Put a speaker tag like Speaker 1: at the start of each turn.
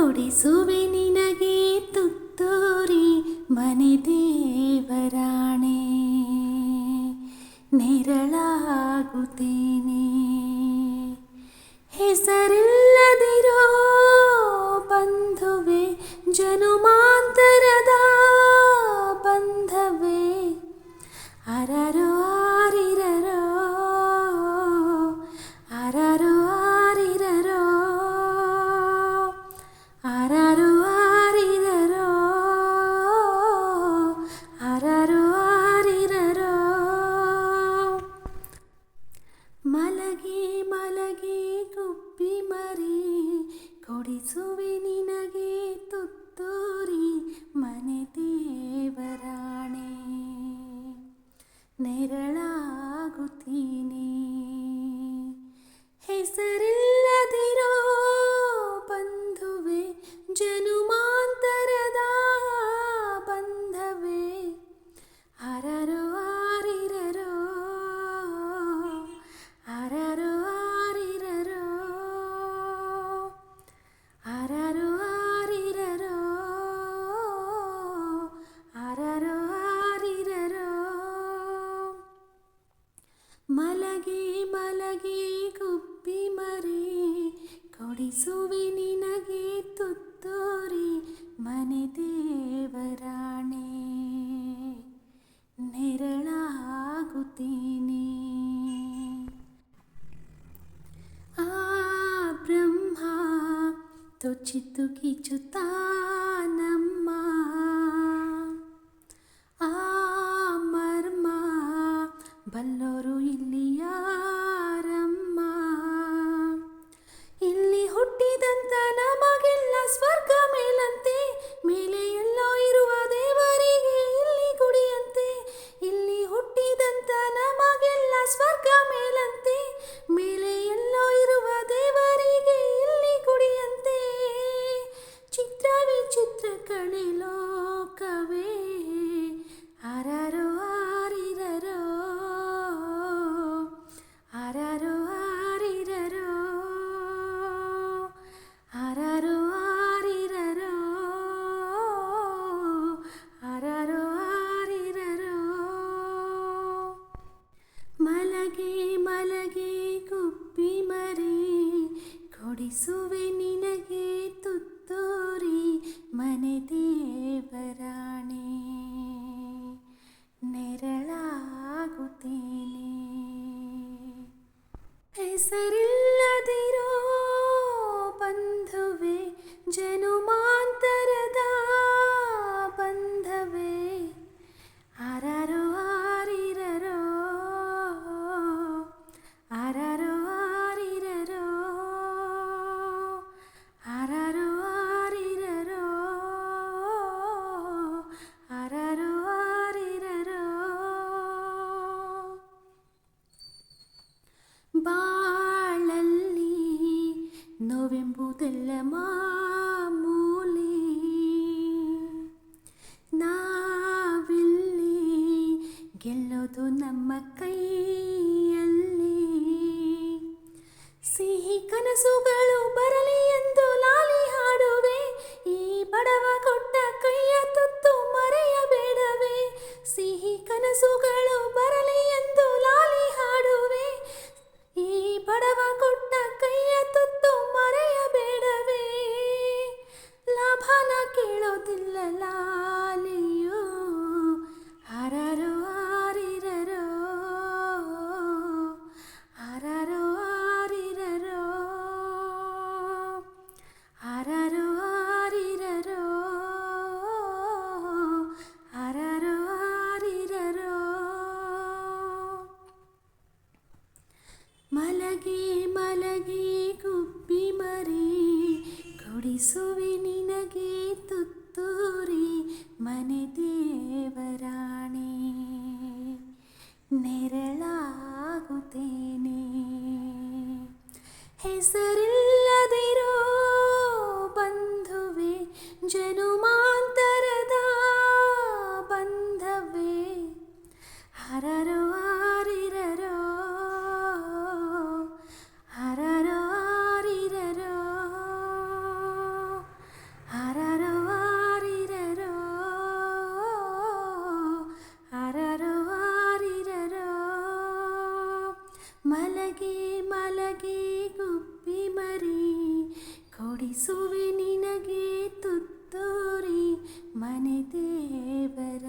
Speaker 1: ಕೊಡಿಸುವೆ ನಿನಗೆ ತುತ್ತೂರಿ ಮನೆ ದೇವರಾಣೆ, ನೆರಳಾಗುತ್ತೇನೆ. ಹೆಸರಿಲ್ಲದಿರೋ ಬಂಧುವೆ, ಜನುಮಾಂತರದ ಬಂಧವೇ, ಅರರೋ ಆರಿರರೋ ಅರರೋ ಆರಿರರೋ ಅರರೋ ಆರಿರರೋ ಅರರೋ ಆರಿರರೋ. ಮಲಗಿ ಮಲಗಿ ಗುಬ್ಬಿ ಮರಿ, ಕೊಡಿಸುವೆ ನಿನಗೆ ತುತ್ತೂರಿ ಮನೆ ದೇವರಾಣೆ, ನೆರಳಾಗುತ್ತೀನಿ. ಹೆಸರಿಲ್ಲದಿರೋ ಬಂಧುವೆ, ಜನುಮಾಂತರದ ಬಂಧವೇ, ಅರರೋ ಆರಿರರೋ ಅರರೋ ಆರಿರರೋ ಅರರೋ ಆರಿರರೋ ಅರರೋ ಆರಿರರೋ. ಮಲಗಿ ಮಲಗಿ ಗುಬ್ಬಿ ಮರಿ, ಕೊಡಿಸುವೆ ನಿನಗೆ ತುತ್ತೂರಿ ಮನೆ ದೇವರಾಣೆ, ನೆರಳಾಗುತ್ತೀನಿ. ಆ ಬ್ರಹ್ಮ ತೊಚ್ಚಿತ್ತು ಕಿಚ್ಚುತ್ತಾನಮ್ಮ, ಆ ಮರ್ಮ ಬಲ್ಲೋರು ಇಲ್ಲಿ ಯಾರಮ್ಮ. ಇಲ್ಲಿ ಹುಟ್ಟಿದಂತ ನಮಗೆಲ್ಲ ಸ್ವರ್ಗ ಮೇಲಂತೆ, ಮೇಲೆ ಎಲ್ಲೋ ಇರುವ ದೇವರಿಗೆ ಇಲ್ಲಿ ಗುಡಿಯಂತೆ. ಇಲ್ಲಿ ಹುಟ್ಟಿದಂತ ನಮಗೆಲ್ಲ ಸ್ವರ್ಗ ಮೇಲಂತೆ, ಮೇಲೆ ಎಲ್ಲೋ ಇರುವ ದೇವರಿಗೆ ಇಲ್ಲಿ ಗುಡಿಯಂತೆ. ಚಿತ್ರ ವಿಚಿತ್ರ ಕಣೆ ಲೋಕವೇ, ಅರರೋ ಆರಿರರೋ ಅರರೋ ಆರಿರರೋ ಅರರೋ ಆರಿರರೋ ಅರರೋ ಆರಿರರೋ. ಮಲಗಿ ಮಲಗಿ ಗುಬ್ಬಿ ಮರಿ, ಕೊಡಿಸುವೆ ನಿನಗೆ ತುತ್ತೂರಿ ಮನೆ ದೇವರಾಣೆ, ನೆರಳಾಗುತ್ತೇನೆ. ಹೆಸರಿಲ್ಲದಿರೋ ಬಂಧುವೆ, ಜನುಮಾಂತರದ ಬಂಧವೇ, ಅರರೋ ಆರಿರರೋ ಅರರೋ ಆರಿರರೋ ಅರರೋ ಆರಿರರೋ ಅರರೋ ಆರಿರರೋ. ಬಾಳಲ್ಲಿ ನೋವೆಂಬುದೆಲ್ಲ ಮಾಮೂಲಿ, ನಾವಿಲ್ಲಿ ಗೆಲ್ಲೋದು ನಮ್ಮ ಕೈಯಲ್ಲಿ. ಸಿಹಿ ಕನಸುಗಳು ಬರಲಿ ಎಂದು ಲಾಲಿ ಹಾಡುವೆ, ಈ ಬಡವ ಕೊಟ್ಟ ಕೈಯ ತುತ್ತು ಮರೆಯಬೇಡವೇ. ಸಿಹಿ ಕನಸುಗಳು ಬರಲಿ ಎಂದು ಲಾಲಿ ಹಾಡುವೆ, ಈ ಬಡವ ಕೊಟ್ಟ ಕೈಯ ತುತ್ತು ಮರೆಯಬೇಡವೇ. ಲಾಭನ ಕೇಳೋದಿಲ್ಲ ಲಾಲಿಯು, ಅರರೋ ಆರಿರರೋ ಅರರೋ ಆರಿರರೋ ಅರರೋ ಆರಿರರೋ ಅರರೋ ಆರಿರರೋ. ಮಲಗಿ ಮಲಗಿ ಗುಬ್ಬಿ ಮರಿ, ಕೊಡಿಸುವೆ ನಿನಗೆ ತುತ್ತೂರಿ ಮನೆ ದೇವರಾಣೆ, ನೆರಳಾಗುತ್ತೇನೆ. ಹೆಸರಿಲ್ಲದಿರೋ ಬಂಧುವೆ, ಜನುಮಾಂತರದ ಬಂಧವೇ, ಅರರೋ ಆರಿರರೋ ಅರರೋ ಆರಿರರೋ ಮಲಗೆ ಮಲಗೆ ಗುಬ್ಬಿ ಮರಿ ಕೊಡಿಸುವೆ ನಿನಗೆ ತುತ್ತೂರಿ ಮನೆ ದೇವರ